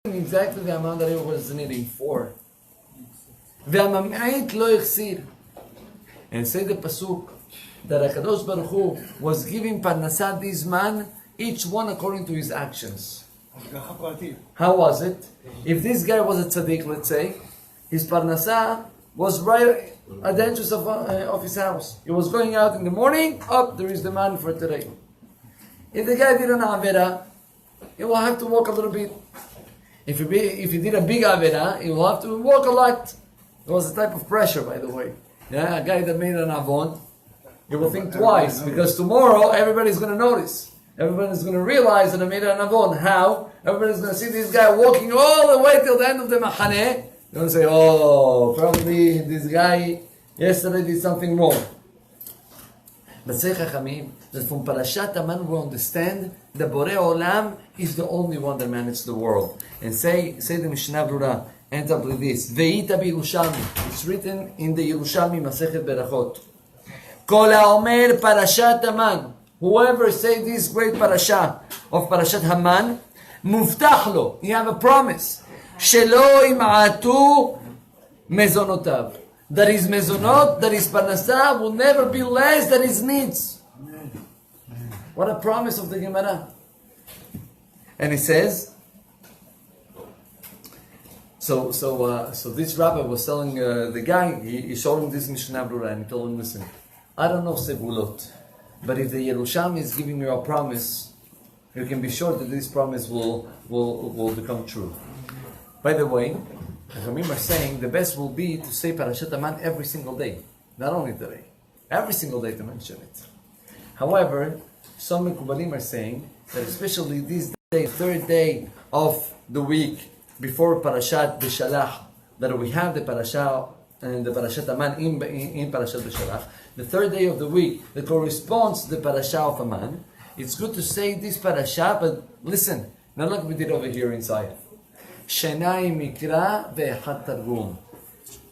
exactly the amount that he was needing for. והממעט לא החסיר. And say the pasuk that HaKadosh Baruch Hu was giving parnasah this man, each one according to his actions. How was it? If this guy was a tzaddik, let's say, his parnasah was right at the entrance of his house. He was going out in the morning, there is the man for today. If the guy did an avera, he will have to walk a little bit. If he did a big avera, he will have to walk a lot. It was a type of pressure, by the way. Yeah, a guy that made an avon, he will think twice, because tomorrow everybody's going to notice. Everybody's going to realize that I made an avon. How? Everybody's going to see this guy walking all the way till the end of the machaneh. They're going to say, oh, probably this guy yesterday did something wrong. But say Chachamim, that from Parashat Aman we understand that Borei Olam is the only one that manages the world. And say the Mishnah Brura, ends up with this. Ve'ita b'Yerushalmi. It's written in the Yerushalmi Masechet Berachot. Kol ha'omer Parashat Aman. Whoever say this great parasha of Parashat Haman, muftach lo. You have a promise. Shelo im'atu mezonotav. That his mezonot, that his parnasah will never be less than his needs. What a promise of the Gemara. And he says, so this rabbi was telling the guy, he showed him this Mishnah Brura and he told him, listen, I don't know segulot, but if the Yerushalmi is giving you a promise, you can be sure that this promise will become true. By the way, the Chachamim are saying the best will be to say Parashat Aman every single day, not only today, every single day to mention it. However, some Mekubalim are saying that especially this day, third day of the week before Parashat Beshalach, that we have the Parashat and the Parashat Aman in Parashat Beshalach, the third day of the week that corresponds to the Parashat of Aman. It's good to say this Parashat, but listen, not like we did over here inside. Shenai Mikra ve'echad Targum.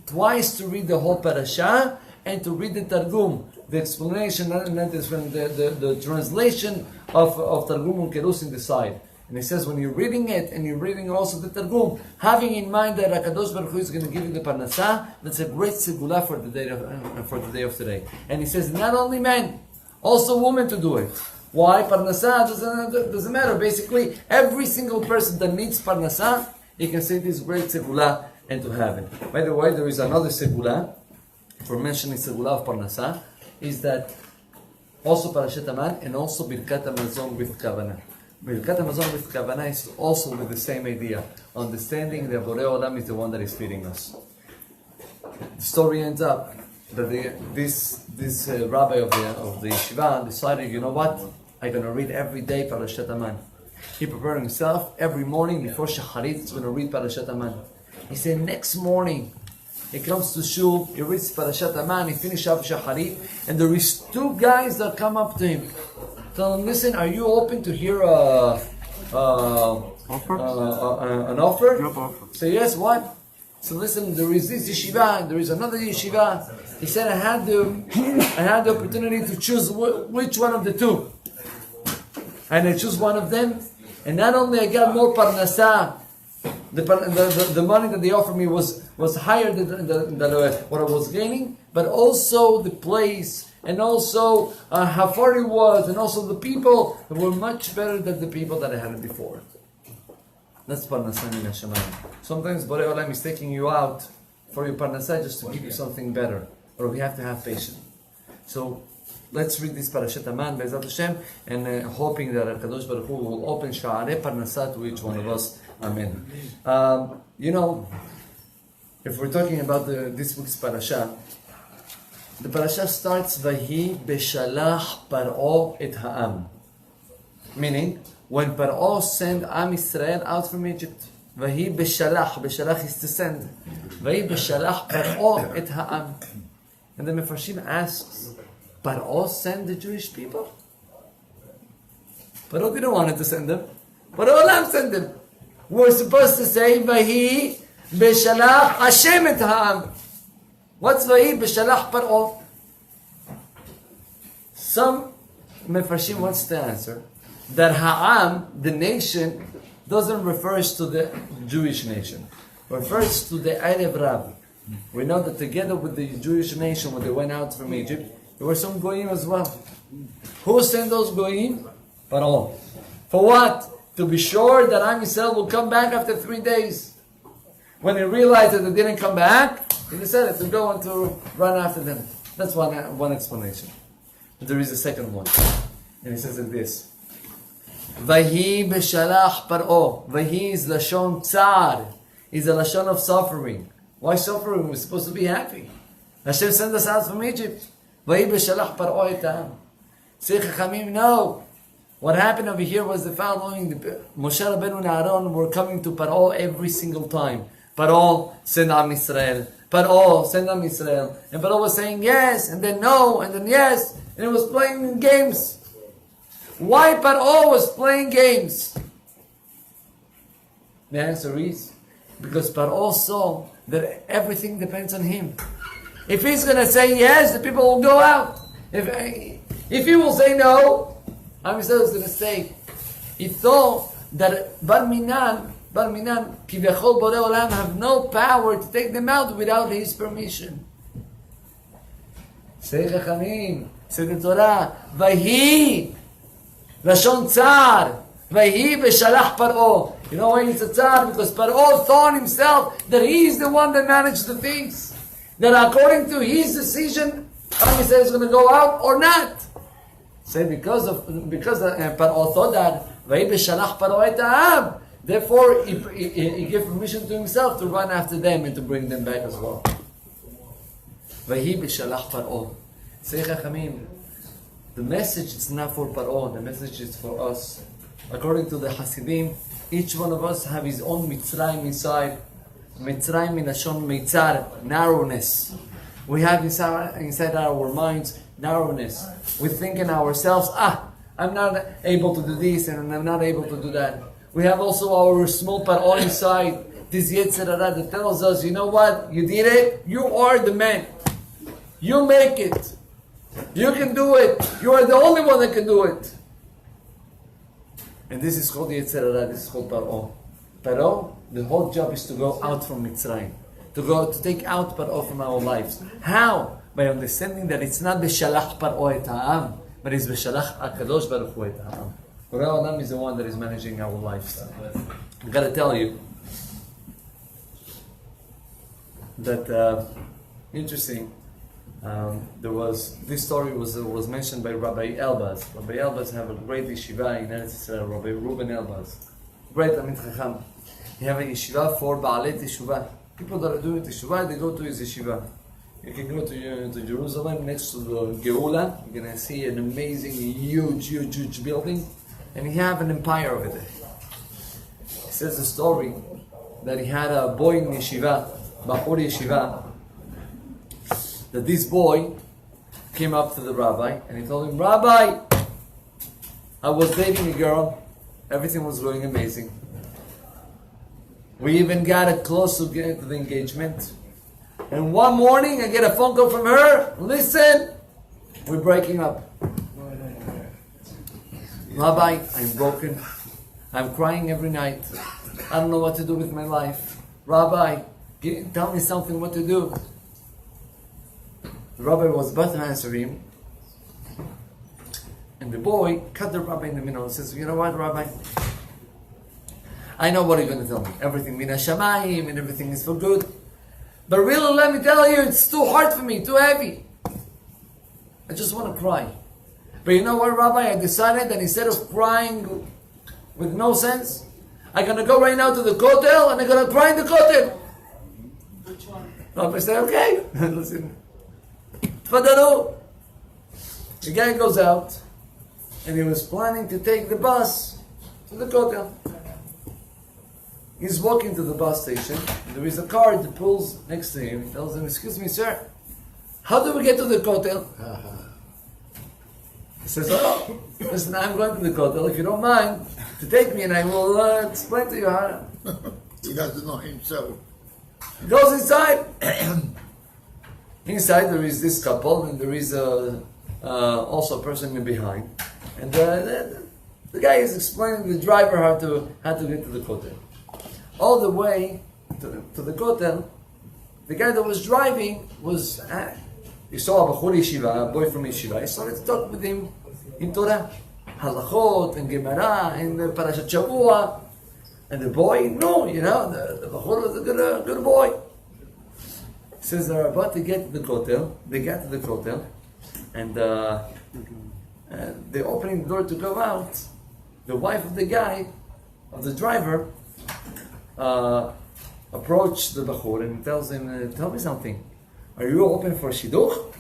Twice to read the whole parasha and to read the Targum, the explanation, the translation of Targum Unkerus in the side. And he says when you're reading it and you're reading also the Targum, having in mind that HaKadosh Baruch Hu is going to give you the parnasah, that's a great segula for the day of today. And he says not only men, also women to do it. Why? Parnasah doesn't matter. Basically, every single person that needs parnasah, he can say this great segula and to have it. By the way, there is another segula for mentioning segula of parnasah, is that also Parashat Aman and also Birkat HaMazon with Kavanah. Birkat HaMazon with Kavanah is also with the same idea, understanding that Borei Olam is the one that is feeding us. The story ends up that this rabbi of the yeshiva decided, you know what, I'm going to read every day Parashat Aman. He prepared himself every morning before Shacharit, he's going to read Parashat Aman. He said next morning, he comes to shul, he reads Parashat Aman, he finishes up Shacharit, and there is two guys that come up to him. Tell him, listen, are you open to hear an offer? Job offer. Say yes, what? So listen, there is this yeshiva, there is another yeshiva. He said, I had the opportunity to choose which one of the two. And I choose one of them, and not only I got more parnasah, the money that they offered me was higher than what I was gaining, but also the place, and also how far it was, and also the people were much better than the people that I had before. That's parnasah min hashamayim. Sometimes Borei Olam is taking you out for your parnasah just to give you something better, or we have to have patience. So let's read this Parashat Aman, Be'ezrat Hashem, and hoping that HaKadosh Baruch Hu will open Sha'arei Parnasah to each one of us. Amen. If we're talking about this week's Parasha, the Parasha starts, Vahi Beshalach Paro et Ha'am. Meaning, when Paro sent Am Yisrael out from Egypt, Vahi Beshalach is to send. Vahi Beshalach Paro et Ha'am. And the Mefarshim asks, Paro sent the Jewish people? Paro didn't want to send them. Paro Olam sent them. We're supposed to say, Vahi Beshalach Hashem et Ha'am. What's Vahi Beshalach Paro? Some Mefarshim wants to answer that Ha'am, the nation, doesn't refer to the Jewish nation. It refers to the Erev Rabbi. We know that together with the Jewish nation, when they went out from Egypt, there were some Goyim as well. Who sent those Goyim? Paro. For what? To be sure that Am Yisrael will come back after 3 days. When he realized that they didn't come back, he decided to go and to run after them. That's one explanation. But there is a second one. And he says like this. Vahi b'shalach paro. Vahi is lashon tsar. Is a lashon of suffering. Why suffering? We're supposed to be happy. Hashem sent us out from Egypt. Vahi b'shalach paro etam. Say Chachamim, no. What happened over here was the following. Moshe Rabbeinu and Aaron were coming to Paro every single time. Paro, send Am Yisrael. Paro, send Am Yisrael. And Paro was saying yes, and then no, and then yes. And it was playing games. Why Paro was playing games? The answer is, because Paro saw that everything depends on him. If he's going to say yes, the people will go out. If he will say no, Am Yisrael is going to stay. He thought that Bar Minan, Kivechol Borei Olam have no power to take them out without his permission. Say Chachamim, say the Torah, Vahi, Lashon Tzar, Vahi B'Shalach Paro. You know why it's a Tzar? Because Paro thought himself that he is the one that managed the things. That according to his decision, Am Yisrael is going to go out or not. Say because Paro thought that Vahi B'Shalach Paro et ha'am. Therefore, he gave permission to himself to run after them and to bring them back as well. Vahi b'shalach Paro. Say Chachamim, the message is not for Paro, the message is for us. According to the Hasidim, each one of us have his own Mitzrayim inside. Mitzrayim milashon mitzar, narrowness. We have inside our minds narrowness. We think in ourselves, I'm not able to do this and I'm not able to do that. We have also our small Paro inside, this Yetzer Hara that tells us, you know what, you did it, you are the man. You make it. You can do it. You are the only one that can do it. And this is called Yetzer Hara, this is called Paro. Paro, the whole job is to go out from Mitzrayim. To take out Paro from our lives. How? By understanding that it's not B'Shalach Paro et ha'am, but it's B'Shalach HaKadosh Baruch Hu et ha'am. Borei Olam is the one that is managing our lives. I've got to tell you that interesting. This story was mentioned by Rabbi Elbaz. Rabbi Elbaz have a great yeshiva in Eretz Yisrael. Rabbi Reuben Elbaz, great Talmid Chacham. He have a yeshiva for Baalei Teshuvah. People that are doing Teshuvah, they go to his yeshiva. You can go to Jerusalem next to the Geula. You're gonna see an amazing, huge building. And he have an empire over there. He says a story that he had a boy in yeshiva, Bachur yeshiva, that this boy came up to the rabbi and he told him, Rabbi, I was dating a girl, everything was going amazing. We even got it close to getting to the engagement. And one morning I get a phone call from her, listen, we're breaking up. Rabbi, I'm broken. I'm crying every night. I don't know what to do with my life. Rabbi, tell me something what to do. The rabbi was about to answer him. And the boy cut the rabbi in the middle and says, you know what, Rabbi? I know what you're going to tell me. Everything mina shamayim and everything is for good. But really, let me tell you, it's too hard for me, too heavy. I just want to cry. But you know what, Rabbi? I decided that instead of crying with no sense, I'm going to go right now to the kotel and I'm going to cry in the kotel. Which one? Rabbi said, okay. Listen. Tfadalu. The guy goes out and he was planning to take the bus to the kotel. He's walking to the bus station and there is a car that pulls next to him. He tells him, excuse me, sir, how do we get to the kotel? He says, oh, listen, I'm going to the kotel. If you don't mind to take me and I will explain to you how. He doesn't know himself. He goes inside. Inside there is this couple and there is also a person in behind. And The guy is explaining to the driver how to get to the kotel. All the way to the kotel, the guy that was driving was, he saw a bachur yeshiva, a boy from yeshiva. He started to talk with him in Torah, halachot and Gemara and Parashat Shavua. And the boy knew, the bachur was a good boy. He says they're about to get to the kotel. They get to the kotel, and they're opening the door to go out. The wife of the guy, of the driver, approached the bachur and tells him, "Tell me something. Are you open for shidduch?"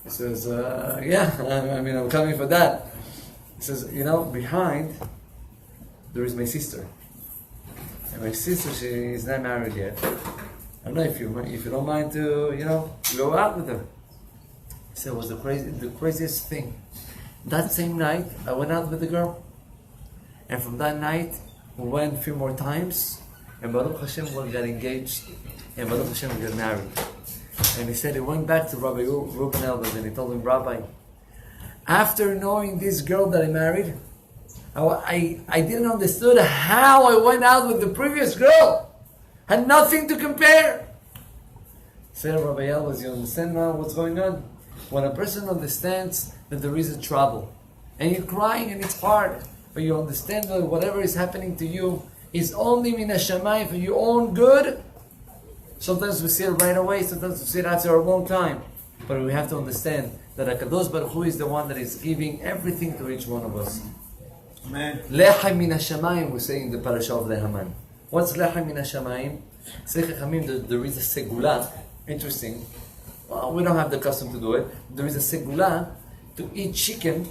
He says, "Yeah. I'm coming for that." He says, behind there is my sister, and my sister, she is not married yet. I don't know if you don't mind to go out with her." He said, it was the craziest thing. That same night, I went out with the girl, and from that night, we went a few more times, and Baruch Hashem we got engaged, and Baruch Hashem we got married. And he said he went back to Rabbi Reuben Elbaz, and he told him, "Rabbi, after knowing this girl that I married, I didn't understand how I went out with the previous girl. Had nothing to compare." Said Rabbi Elbaz, "You understand now what's going on? When a person understands that there is a trouble, and you're crying and it's hard, but you understand that whatever is happening to you is only min hashamayim for your own good." Sometimes we see it right away, sometimes we see it after a long time. But we have to understand that HaKadosh Baruch Hu is the one that is giving everything to each one of us. Amen. Lechem min hashamayim, we say in the parasha of Lehaman. What's lechem min hashamayim? Say Chachamim, there is a segula. Interesting. Well, we don't have the custom to do it. There is a segula to eat chicken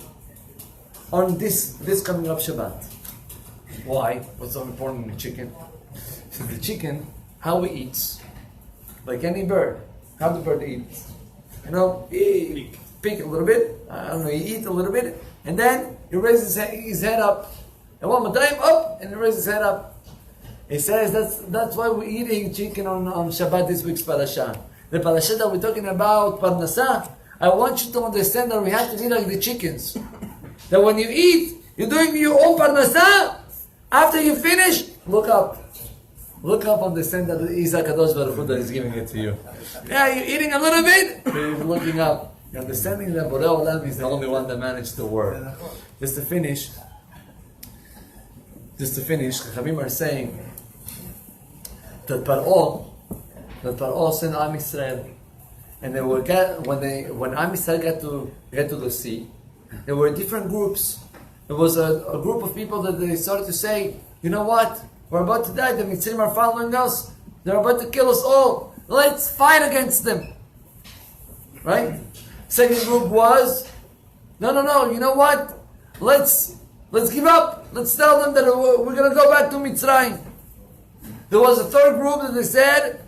on this coming up Shabbat. Why? What's so important in the chicken? So the chicken, how it eats, like any bird. How the bird eats? He peek a little bit. He eat a little bit, and then he raises his head up, and one more time up, and he raises his head up. He says that's why we're eating chicken on Shabbat this week's parasha. The parasha that we're talking about, Parnasah, I want you to understand that we have to be like the chickens. That when you eat, you're doing your own Parnasah. After you finish, look up. Look up, understand that it is HaKadosh Baruch Hu that is giving it to you. Yeah, you're eating a little bit, but you're looking up. You're understanding that Borei Olam is the only one that managed the world. Just to finish, Chachamim are saying that Paro sent Am Yisrael, and they were when Am Yisrael get to the sea, there were different groups. There was a group of people that they started to say, "You know what? We're about to die. The Mitzrim are following us. They're about to kill us all. Let's fight against them." Right? Second group was, no. You know what? Let's give up. Let's tell them that we're going to go back to Mitzrayim. There was a third group that they said,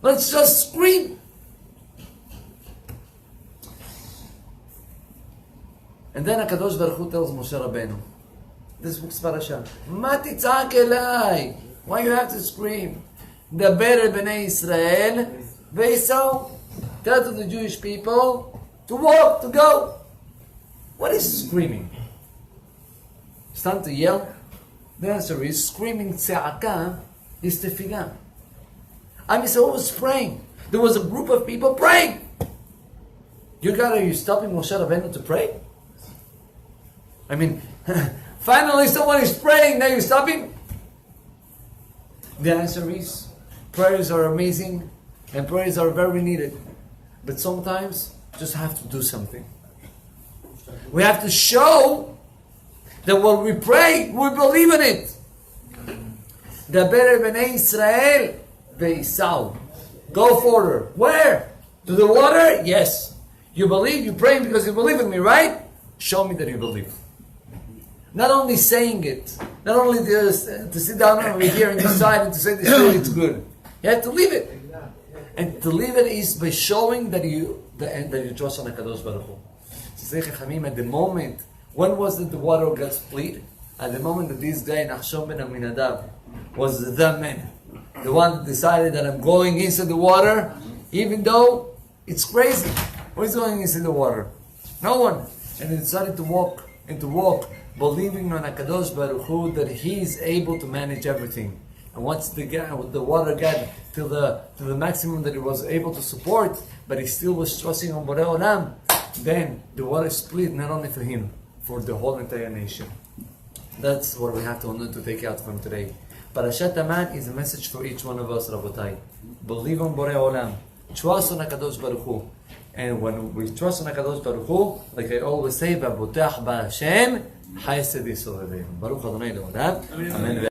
let's just scream. And then HaKadosh Baruch Hu tells Moshe Rabbeinu, this week's parasha, Ma titzak elai. Why you have to scream? Daber el bnei Yisrael ve'isau. Tell to the Jewish people to walk, to go. What is screaming? It's time to yell? The answer is screaming tza'aka is tefillah. Am Yisrael was praying. There was a group of people praying. Are you stopping Moshe Rabbeinu to pray? Finally someone is praying, now you stop him? The answer is, prayers are amazing and prayers are very needed. But sometimes, just have to do something. We have to show that when we pray, we believe in it. Daber bnei Israel ve'isau. Go further. Where? To the water? Yes. You believe, you pray because you believe in me, right? Show me that you believe. Not only saying it, not only to sit down over here and decide and to say this way it's good. You have to live it. And to live it is by showing that you trust on HaKadosh Baruch Hu. Say Chachamim, at the moment, when was it the water got split? At the moment that this guy, Nachshon ben Aminadab, was the man. The one that decided that I'm going inside the water, even though it's crazy. Who's going inside the water? No one. And he decided to walk, believing on HaKadosh Baruch Hu that He is able to manage everything. And once the water got to the maximum that it was able to support, but he still was trusting on Borei Olam, then the water split not only for him, for the whole entire nation. That's what we have to take out from today. Parashat Aman is a message for each one of us, Rabotai. Believe on Borei Olam. Trust on HaKadosh Baruch Hu. And when we trust on HaKadosh Baruch Hu, like I always say, V'abotach ba'Hashem, Chesed Yisrael. Baruch Adonai Le'olam. Amen.